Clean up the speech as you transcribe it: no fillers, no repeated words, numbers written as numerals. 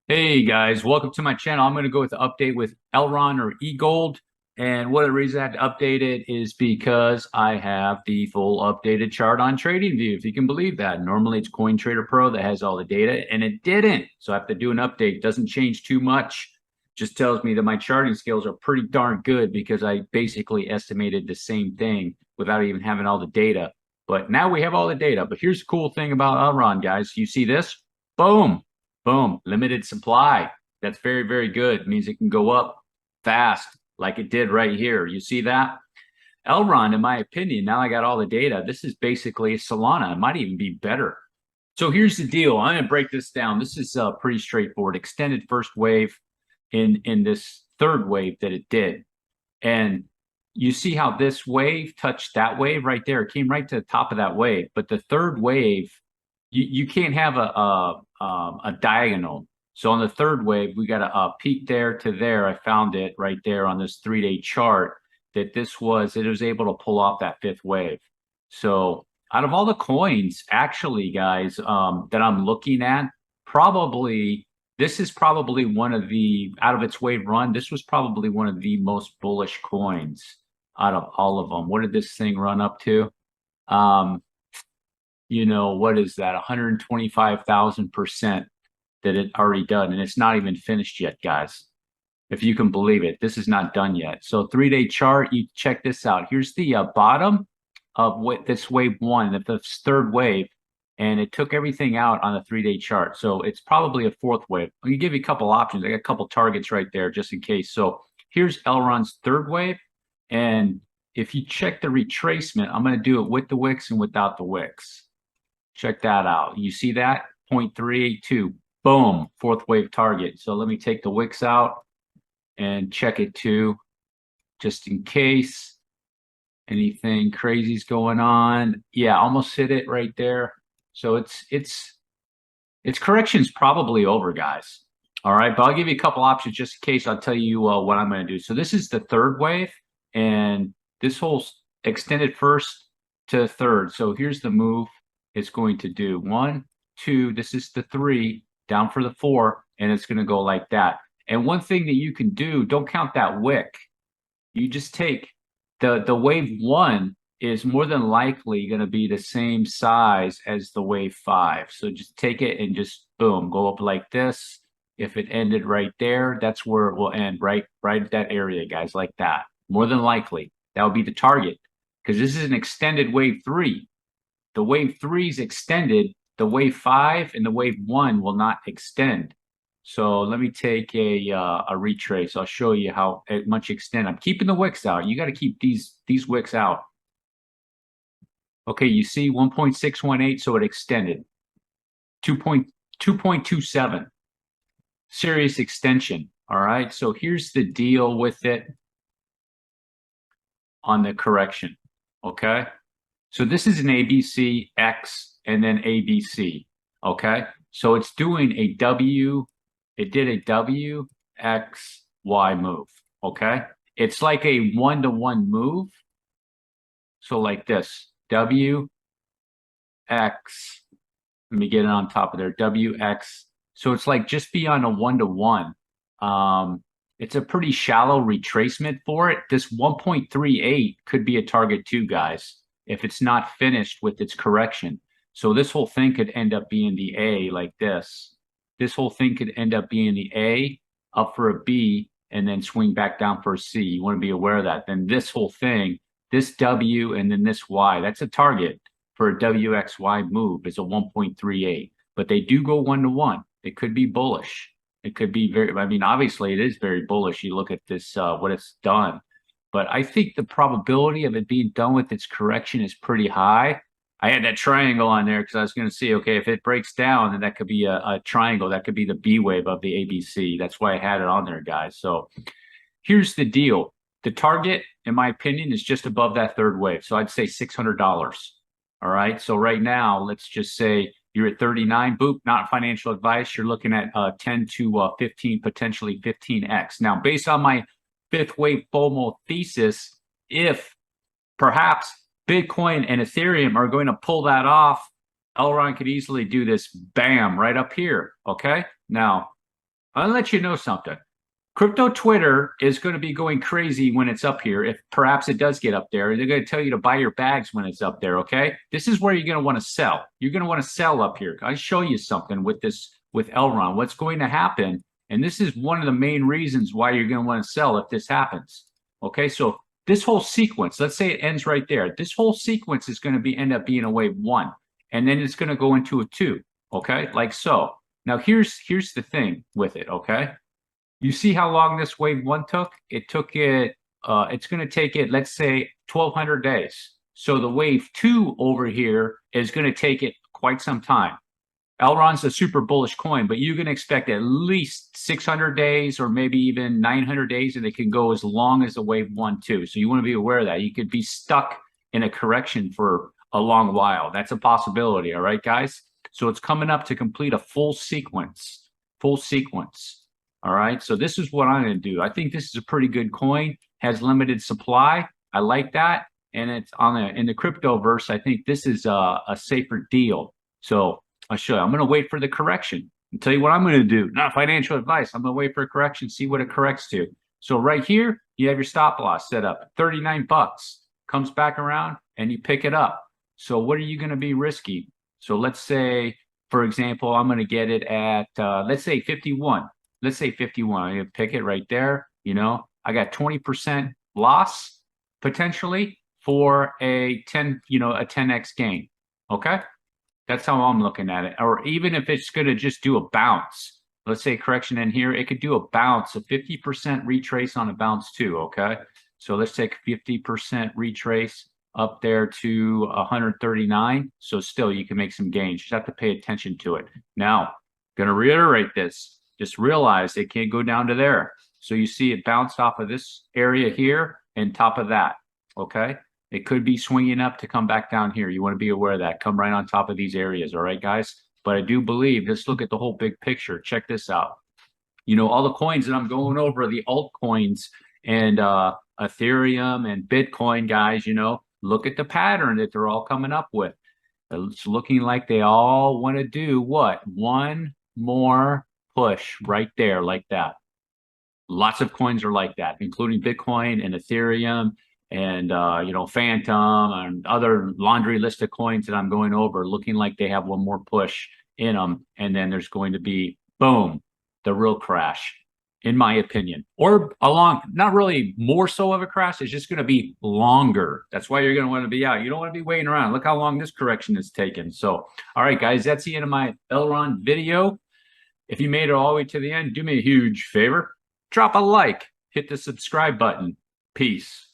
Hey guys, welcome to my channel. I'm going to go with the update with Elrond or EGLD. And one of the reasons I had to update it is because I have the full updated chart on TradingView, if you can believe that. Normally it's CoinTrader Pro that has all the data, and it didn't. So I have to do an update. It doesn't change too much. Just tells me that my charting skills are pretty darn good because I basically estimated the same thing without even having all the data. But now we have all the data. But here's the cool thing about Elrond, guys. You see this? Boom. Boom, limited supply. That's very, very good. It means it can go up fast like it did right here. You see that? Elrond, in my opinion, now I got all the data. This is basically a Solana. It might even be better. So here's the deal. I'm going to break this down. This is pretty straightforward. Extended first wave in this third wave that it did. And you see how this wave touched that wave right there. It came right to the top of that wave. But the third wave, you can't have a diagonal. So on the third wave, we got a peak there to there. I found it right there on this 3-day chart that it was able to pull off that fifth wave. So out of all the coins, actually, guys, that I'm looking at, this is probably one of the, out of its wave run, this was probably one of the most bullish coins out of all of them. What did this thing run up to? What is that? 125,000% that it already done. And it's not even finished yet, guys. If you can believe it, this is not done yet. So 3-day chart, you check this out. Here's the bottom of what this wave one, the third wave, and it took everything out on the 3-day chart. So it's probably a fourth wave. I'm gonna give you a couple options. I got a couple targets right there just in case. So here's Elrond's third wave. And if you check the retracement, I'm gonna do it with the wicks and without the wicks. Check that out. You see that? 0.382. Boom. Fourth wave target. So let me take the wicks out and check it too, just in case anything crazy's going on. Yeah, almost hit it right there. So its correction's probably over, guys. All right, but I'll give you a couple options just in case. I'll tell you what I'm going to do. So this is the third wave, and this whole extended first to third. So here's the move it's going to do. 1, 2, this is the 3, down for the 4, and it's going to go like that. And one thing that you can do, don't count that wick. You just take the wave 1 is more than likely going to be the same size as the wave 5. So just take it and just boom, go up like this. If it ended right there, that's where it will end, right at that area, guys, like that. More than likely, that would be the target because this is an extended wave 3. The wave 3 is extended. The wave 5 and the wave 1 will not extend. So let me take a retrace. I'll show you how much extend. I'm keeping the wicks out. You got to keep these wicks out. Okay, you see 1.618, so it extended. 2.27. Serious extension. All right, so here's the deal with it on the correction. Okay, so this is an ABC, X, and then ABC. Okay, so it's doing a W. It did a W, X, Y move. Okay, it's like a one-to-one move. So like this, W, X. Let me get it on top of there. W, X. So it's like just beyond a one-to-one. It's a pretty shallow retracement for it. This 1.38 could be a target too, guys, if it's not finished with its correction. So this whole thing could end up being the A like this. This whole thing could end up being the A, up for a B, and then swing back down for a C. You want to be aware of that. Then this whole thing, this W and then this Y, that's a target for a WXY move is a 1.38. But they do go one-to-one. It could be bullish. It could be obviously it is very bullish. You look at this, what it's done. But I think the probability of it being done with its correction is pretty high. I had that triangle on there because I was going to see, okay, if it breaks down, then that could be a triangle. That could be the B wave of the ABC. That's why I had it on there, guys. So here's the deal. The target, in my opinion, is just above that third wave. So I'd say $600. All right. So right now, let's just say you're at 39. Boop, not financial advice. You're looking at 10 to 15, potentially 15x. Now, based on my fifth wave FOMO thesis, if perhaps Bitcoin and Ethereum are going to pull that off, Elrond could easily do this, bam, right up here. Okay. Now, I'll let you know something. Crypto Twitter is going to be going crazy when it's up here. If perhaps it does get up there, they're going to tell you to buy your bags when it's up there. Okay. This is where you're going to want to sell. You're going to want to sell up here. I show you something with this, with Elrond, what's going to happen. And this is one of the main reasons why you're going to want to sell if this happens. Okay. So this whole sequence, let's say it ends right there. This whole sequence is going to end up being a wave 1, and then it's going to go into a 2. Okay. Like so. Now here's the thing with it. Okay. You see how long this wave 1 took? It's going to take it, let's say, 1,200 days. So the wave 2 over here is going to take it quite some time. Elrond's a super bullish coin, but you can expect at least 600 days or maybe even 900 days, and it can go as long as the wave 1 too. So you want to be aware of that. You could be stuck in a correction for a long while. That's a possibility. All right, guys? So it's coming up to complete a full sequence. All right, so this is what I'm going to do. I think this is a pretty good coin, has limited supply. I like that. And it's in the crypto verse, I think this is a safer deal. So I'll show you. I'm going to wait for the correction. I'll tell you what I'm going to do. Not financial advice. I'm going to wait for a correction, see what it corrects to. So right here, you have your stop loss set up. 39 bucks. Comes back around and you pick it up. So what are you going to be risky? So let's say, for example, I'm going to get it at, let's say 51. Let's say 51. I'm going to pick it right there. You know, I got 20% loss potentially for a 10x gain. Okay. That's how I'm looking at it. Or even if it's going to just do a bounce, let's say correction in here, it could do a bounce, a 50% retrace on a bounce too. Okay. So let's take 50% retrace up there to 139. So still you can make some gains. You just have to pay attention to it. Now, going to reiterate this. Just realize it can't go down to there. So you see it bounced off of this area here and top of that. Okay. It could be swinging up to come back down here. You want to be aware of that. Come right on top of these areas. All right, guys. But I do believe, let's look at the whole big picture. Check this out. You know, all the coins that I'm going over, the altcoins and Ethereum and Bitcoin, guys, you know, look at the pattern that they're all coming up with. It's looking like they all want to do what? One more push right there, like that. Lots of coins are like that, including Bitcoin and Ethereum and Phantom and other laundry list of coins that I'm going over, looking like they have one more push in them, and then there's going to be boom, the real crash, in my opinion. Or not really more so of a crash, it's just going to be longer. That's why you're going to want to be out. You don't want to be waiting around. Look how long this correction is taking. So, all right, guys, that's the end of my Elrond video. If you made it all the way to the end, do me a huge favor. Drop a like. Hit the subscribe button. Peace.